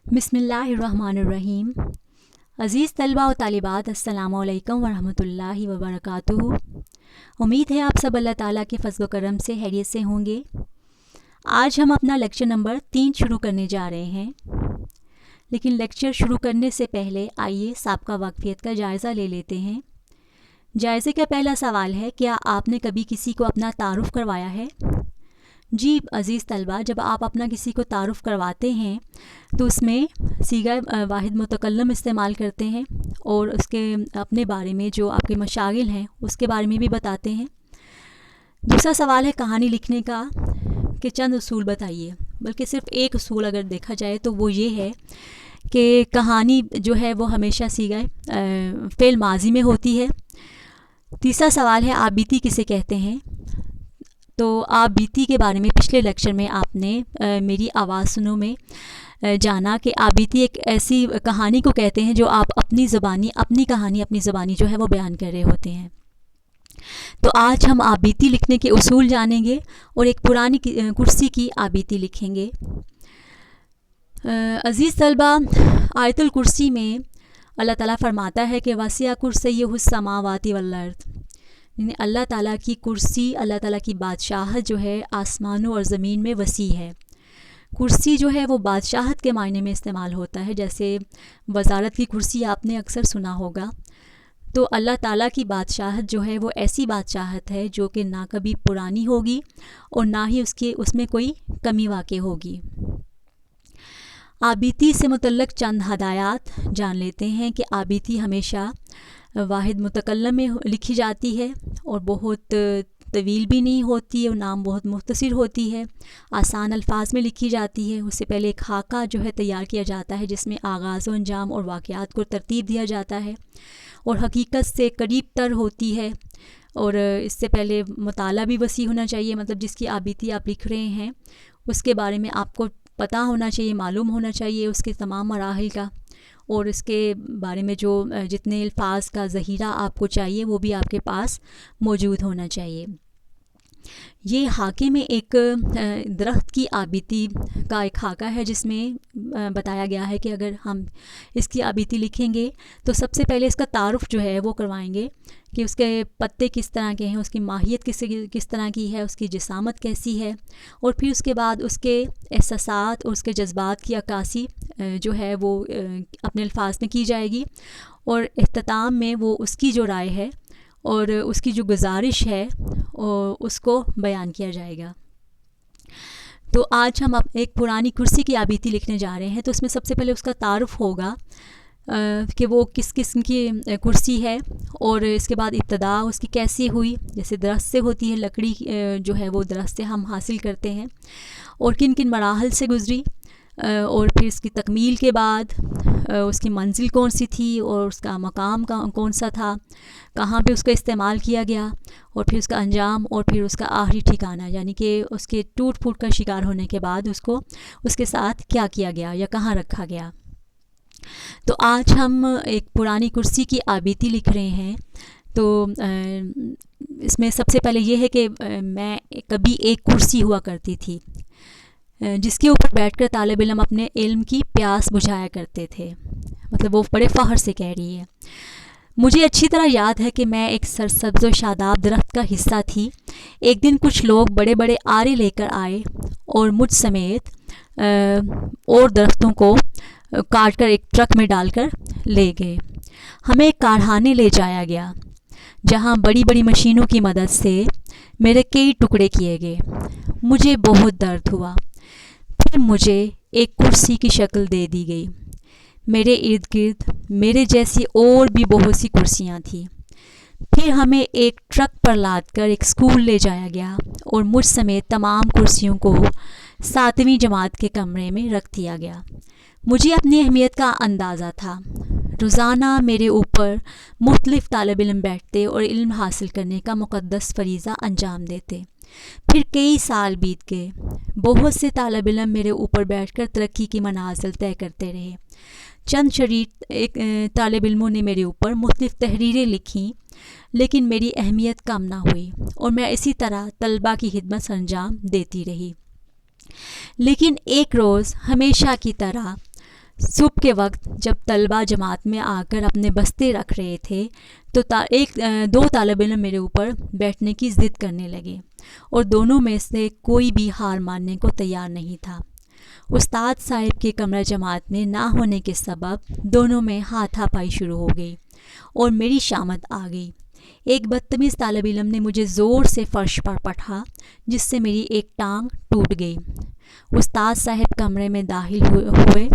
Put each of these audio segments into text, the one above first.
बिस्मिल्लाहिर्रहमानिर्रहीम। अज़ीज़ तलबा व तालिबात, अस्सलामु अलैकुम वरहमतुल्लाहि वबरकातुहू। उम्मीद है आप सब अल्लाह ताला के फज़्ल व करम से खैरियत से होंगे। आज हम अपना लेक्चर नंबर 3 शुरू करने जा रहे हैं, लेकिन लेक्चर शुरू करने से पहले आइए साबिक़ा वाक़फ़ियत का जायज़ा ले लेते हैं। जायज़े का पहला सवाल है, क्या आपने कभी किसी को अपना तारुफ़ करवाया है? जी अज़ीज़ तलबा, जब आप अपना किसी को तारुफ़ करवाते हैं तो उसमें सीगा वाहिद मुतकल्लम इस्तेमाल करते हैं और उसके अपने बारे में जो आपके मशागिल हैं उसके बारे में भी बताते हैं। दूसरा सवाल है कहानी लिखने का, कि चंद उसूल बताइए। बल्कि सिर्फ़ एक उसूल अगर देखा जाए तो वो ये है कि कहानी जो है वो हमेशा सीगा फ़ेल माजी में होती है। तीसरा सवाल है आप बीती किसे कहते हैं? तो आप बीती के बारे में पिछले लेक्चर में आपने मेरी आवाज़ सुनो में जाना कि आप बीती एक ऐसी कहानी को कहते हैं जो आप अपनी ज़बानी जो है वो बयान कर रहे होते हैं। तो आज हम आप बीती लिखने के उसूल जानेंगे और एक पुरानी कुर्सी की आप बीती लिखेंगे। अज़ीज़ तलबा, आयतुल कुर्सी में अल्लाह ताला फरमाता है कि वसिया कुर्सियुहुस समावाति वल अर्द, यानी अल्लाह ताला की कुर्सी, अल्लाह ताला की बादशाहत जो है आसमानों और ज़मीन में वसी है। कुर्सी जो है वो बादशाहत के मायने में इस्तेमाल होता है, जैसे वज़ारत की कुर्सी आपने अक्सर सुना होगा। तो अल्लाह ताला की बादशाहत जो है वो ऐसी बादशाहत है जो कि ना कभी पुरानी होगी और ना ही उसमें कोई कमी वाक़ई होगी। आबीती से मुतल्लक़ चंद हदायत जान लेते हैं कि आबीती हमेशा वाहिद मुतकल्लम में लिखी जाती है और बहुत तवील भी नहीं होती है और नाम बहुत मुख्तसर होती है, आसान अल्फाज में लिखी जाती है। उससे पहले एक खाका जो है तैयार किया जाता है जिसमें आगाज़ व अंजाम और वाक़यात को तरतीब दिया जाता है और हकीकत से करीब तर होती है। और इससे पहले मुताला भी वसी होना चाहिए, मतलब जिसकी आबीती आप लिख रहे हैं उसके बारे में आपको पता होना चाहिए, मालूम होना चाहिए उसके तमाम मराहिल का, और इसके बारे में जो जितने अल्फाज का ज़हीरा आपको चाहिए वो भी आपके पास मौजूद होना चाहिए। ये हाके में एक दरख्त की आबीती का एक खाका है जिसमें बताया गया है कि अगर हम इसकी आबीती लिखेंगे तो सबसे पहले इसका तारुफ़ जो है वो करवाएंगे कि उसके पत्ते किस तरह के हैं, उसकी माहियत किस तरह की है, उसकी जिसामत कैसी है, और फिर उसके बाद उसके एहसासात और उसके जज्बात की अक्कासी जो है वो अपने अल्फाज में की जाएगी और इख्तिताम में वो उसकी जो राय है और उसकी जो गुजारिश है उसको बयान किया जाएगा। तो आज हम एक पुरानी कुर्सी की आबीती लिखने जा रहे हैं। तो उसमें सबसे पहले उसका तारुफ़ होगा कि वो किस किस्म की कुर्सी है, और इसके बाद इब्तदा उसकी कैसी हुई, जैसे दरख्त से होती है, लकड़ी जो है वो दरख्त से हम हासिल करते हैं, और किन किन मराहल से गुज़री, और फिर इसकी तकमील के बाद उसकी मंजिल कौन सी थी और उसका मकाम कौन सा था, कहाँ पे उसका इस्तेमाल किया गया, और फिर उसका अंजाम, और फिर उसका आखिरी ठिकाना, यानी कि उसके टूट फूट का शिकार होने के बाद उसको उसके साथ क्या किया गया या कहाँ रखा गया। तो आज हम एक पुरानी कुर्सी की आबीती लिख रहे हैं। तो इसमें सबसे पहले ये है कि मैं कभी एक कुर्सी हुआ करती थी जिसके ऊपर बैठकर तालिब इल्म अपने इल्म की प्यास बुझाया करते थे। मतलब वो बड़े फ़ख्र से कह रही है। मुझे अच्छी तरह याद है कि मैं एक सरसब्ज़ व शादाब दरख्त का हिस्सा थी। एक दिन कुछ लोग बड़े बड़े आरे लेकर आए और मुझ समेत और दरख्तों को काट कर एक ट्रक में डालकर ले गए। हमें एक कारखाने ले जाया गया जहाँ बड़ी बड़ी मशीनों की मदद से मेरे कई टुकड़े किए गए। मुझे बहुत दर्द हुआ। फिर मुझे एक कुर्सी की शक्ल दे दी गई। मेरे इर्द गिर्द मेरे जैसी और भी बहुत सी कुर्सियाँ थीं। फिर हमें एक ट्रक पर लाद कर एक स्कूल ले जाया गया और मुझ समेत तमाम कुर्सियों को 7वीं जमात के कमरे में रख दिया गया। मुझे अपनी अहमियत का अंदाज़ा था। रोज़ाना मेरे ऊपर मुख्तलिफ़ तालिब इल्म बैठते और इल्म हासिल करने का मुक़द्दस फ़रीज़ा अंजाम देते। फिर कई साल बीत गए। बहुत से तालिब इल्म मेरे ऊपर बैठकर तरक्की की मनाज़िल तय करते रहे। चंद शरीर तालिब इल्मों ने मेरे ऊपर मुख्तलिफ़ तहरीरें लिखीं, लेकिन मेरी अहमियत कम ना हुई और मैं इसी तरह तलबा की खिदमत अंजाम देती रही। लेकिन एक रोज़ हमेशा की तरह صبح کے وقت جب طلبہ جماعت میں آ کر اپنے بستے رکھ رہے تھے تو دو طالب علم میرے اوپر بیٹھنے کی ضد کرنے لگے اور دونوں میں سے کوئی بھی ہار ماننے کو تیار نہیں تھا۔ استاد صاحب کے کمرہ جماعت میں نہ ہونے کے سبب دونوں میں ہاتھا پائی شروع ہو گئی اور میری شامت آ گئی۔ ایک بدتمیز طالب علم نے مجھے زور سے فرش پر پٹھا جس سے میری ایک ٹانگ ٹوٹ گئی۔ استاد صاحب کمرے میں داخل ہوئے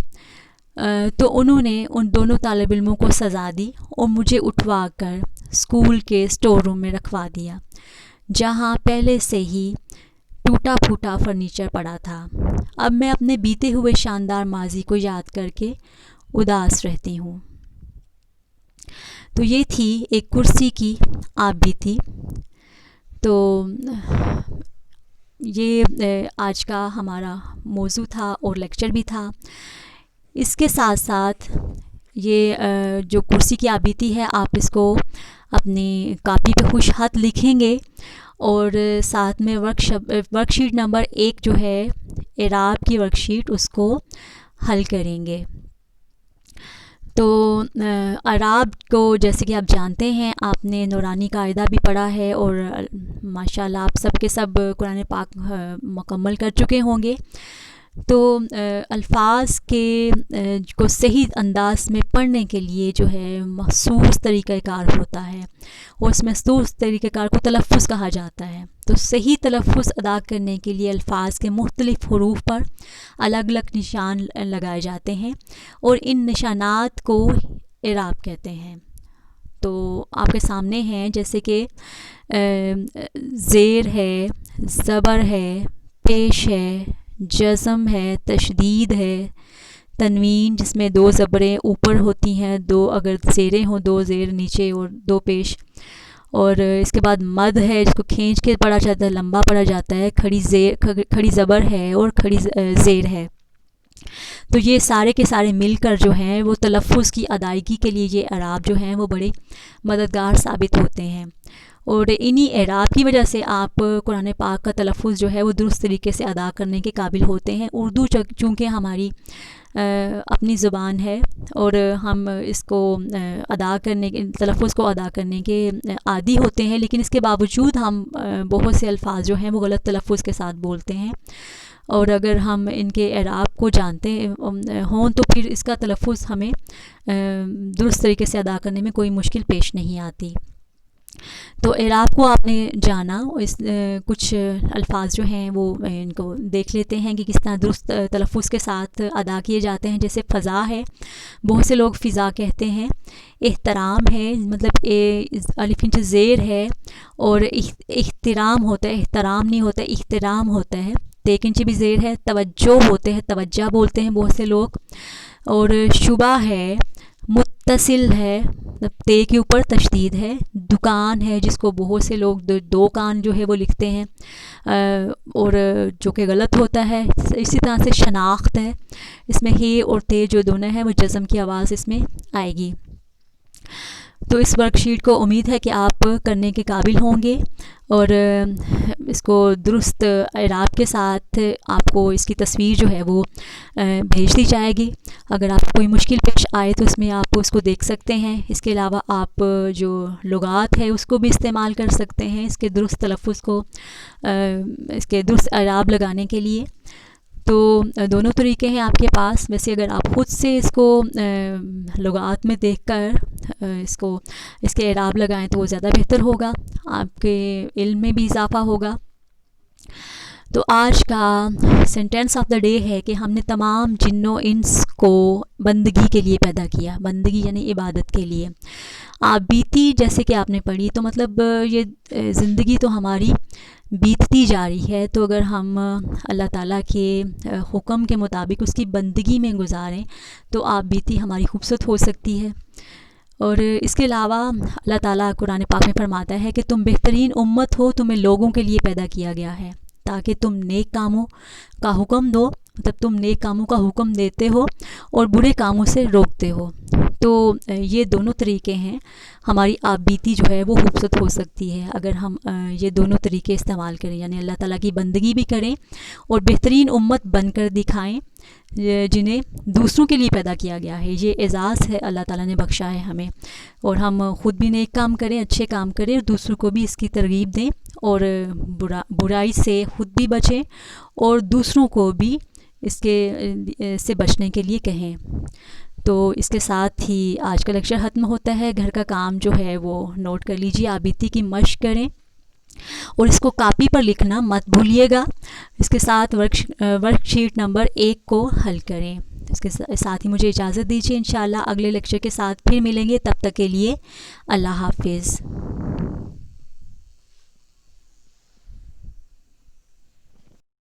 تو انہوں نے ان دونوں طالب علموں کو سزا دی اور مجھے اٹھوا کر اسکول کے اسٹور روم میں رکھوا دیا جہاں پہلے سے ہی ٹوٹا پھوٹا فرنیچر پڑا تھا۔ اب میں اپنے بیتے ہوئے شاندار ماضی کو یاد کر کے اداس رہتی ہوں۔ تو یہ تھی ایک کرسی کی آپ بیتی۔ تو یہ آج کا ہمارا موضوع تھا اور لیکچر بھی تھا۔ اس کے ساتھ ساتھ یہ جو کرسی کی آپ بیتی ہے آپ اس کو اپنی کاپی پہ خوش خط لکھیں گے اور ساتھ میں ورک شیٹ نمبر 1 جو ہے اعراب کی ورک شیٹ اس کو حل کریں گے۔ تو اعراب کو جیسے کہ آپ جانتے ہیں آپ نے نورانی قاعدہ بھی پڑھا ہے اور ماشاءاللہ آپ سب کے سب قرآن پاک مکمل کر چکے ہوں گے۔ تو الفاظ کو صحیح انداز میں پڑھنے کے لیے جو ہے مخصوص طریقہ کار ہوتا ہے اور اس مخصوص طریقہ کار کو تلفظ کہا جاتا ہے۔ تو صحیح تلفظ ادا کرنے کے لیے الفاظ کے مختلف حروف پر الگ الگ نشان لگائے جاتے ہیں اور ان نشانات کو اعراب کہتے ہیں۔ تو آپ کے سامنے ہیں جیسے کہ زیر ہے، زبر ہے، پیش ہے، جزم ہے، تشدید ہے، تنوین جس میں 2 زبریں اوپر ہوتی ہیں، 2 اگر زیریں ہوں، 2 زیر نیچے اور 2 پیش، اور اس کے بعد مد ہے جس کو کھینچ کے پڑھا جاتا ہے، لمبا پڑھا جاتا ہے، کھڑی زبر ہے اور کھڑی زیر ہے۔ تو یہ سارے کے سارے مل کر جو ہیں وہ تلفظ کی ادائیگی کے لیے یہ اعراب جو ہیں وہ بڑے مددگار ثابت ہوتے ہیں اور انہی اعراب کی وجہ سے آپ قرآن پاک کا تلفظ جو ہے وہ درست طریقے سے ادا کرنے کے قابل ہوتے ہیں۔ اردو چونکہ ہماری اپنی زبان ہے اور ہم اس کو ادا کرنے کے تلفظ کو ادا کرنے کے عادی ہوتے ہیں، لیکن اس کے باوجود ہم بہت سے الفاظ جو ہیں وہ غلط تلفظ کے ساتھ بولتے ہیں، اور اگر ہم ان کے اعراب کو جانتے ہوں تو پھر اس کا تلفظ ہمیں درست طریقے سے ادا کرنے میں کوئی مشکل پیش نہیں آتی۔ تو اعراب کو آپ نے جانا، کچھ الفاظ جو ہیں وہ ان کو دیکھ لیتے ہیں کہ کس طرح درست تلفظ کے ساتھ ادا کیے جاتے ہیں۔ جیسے فضا ہے، بہت سے لوگ فضا کہتے ہیں۔ احترام ہے، مطلب الف انچ زیر ہے، اور احترام ہوتا ہے، احترام نہیں ہوتا، احترام ہوتا ہے، ایک انچ بھی زیر ہے۔ توجہ ہوتے ہیں، توجہ بولتے ہیں بہت سے لوگ۔ اور شبہ ہے، متصل ہے، تے کے اوپر تشدید ہے۔ دکان ہے جس کو بہت سے لوگ دو کان جو ہے وہ لکھتے ہیں اور جو کہ غلط ہوتا ہے۔ اسی طرح سے شناخت ہے، اس میں ہے اور تے جو دونوں ہیں وہ جزم کی آواز اس میں آئے گی۔ تو اس ورک شیٹ کو امید ہے کہ آپ کرنے کے قابل ہوں گے اور اس کو درست اعراب کے ساتھ آپ کو اس کی تصویر جو ہے وہ بھیج دی جائے گی۔ اگر آپ کو کوئی مشکل پیش آئے تو اس میں آپ اس کو دیکھ سکتے ہیں۔ اس کے علاوہ آپ جو لغات ہے اس کو بھی استعمال کر سکتے ہیں اس کے درست تلفظ کو، اس کے درست اعراب لگانے کے لیے۔ تو دونوں طریقے ہیں آپ کے پاس۔ ویسے اگر آپ خود سے اس کو لغات میں دیکھ کر اس کے اعراب لگائیں تو وہ زیادہ بہتر ہوگا، آپ کے علم میں بھی اضافہ ہوگا۔ تو آج کا سینٹینس آف دا ڈے ہے کہ ہم نے تمام جن و انس کو بندگی کے لیے پیدا کیا، بندگی یعنی عبادت کے لیے۔ آپ بیتی جیسے کہ آپ نے پڑھی تو مطلب یہ زندگی تو ہماری بیتتی جا رہی ہے، تو اگر ہم اللہ تعالیٰ کے حکم کے مطابق اس کی بندگی میں گزاریں تو آپ بیتی ہماری خوبصورت ہو سکتی ہے۔ اور اس کے علاوہ اللہ تعالیٰ قرآن پاک میں فرماتا ہے کہ تم بہترین امت ہو، تمہیں لوگوں کے لیے پیدا کیا گیا ہے تاکہ تم نیک کاموں کا حکم دو، مطلب تم نیک کاموں کا حکم دیتے ہو اور برے کاموں سے روکتے ہو۔ تو یہ دونوں طریقے ہیں، ہماری آپ بیتی جو ہے وہ خوبصورت ہو سکتی ہے اگر ہم یہ دونوں طریقے استعمال کریں، یعنی اللہ تعالیٰ کی بندگی بھی کریں اور بہترین امت بن کر دکھائیں جنہیں دوسروں کے لیے پیدا کیا گیا ہے۔ یہ اعزاز ہے اللہ تعالیٰ نے بخشا ہے ہمیں، اور ہم خود بھی نیک کام کریں، اچھے کام کریں، اور دوسروں کو بھی اس کی ترغیب دیں، اور برائی سے خود بھی بچیں اور دوسروں کو بھی اس کے سے بچنے کے لیے کہیں۔ تو اس کے ساتھ ہی آج کا لیکچر ختم ہوتا ہے۔ گھر کا کام جو ہے وہ نوٹ کر لیجیے، آبیتی کی مشق کریں اور اس کو کاپی پر لکھنا مت بھولیے گا۔ اس کے ساتھ ورک شیٹ نمبر 1 کو حل کریں۔ اس کے ساتھ ہی مجھے اجازت دیجیے، انشاءاللہ اگلے لیکچر کے ساتھ پھر ملیں گے، تب تک کے لیے اللہ حافظ۔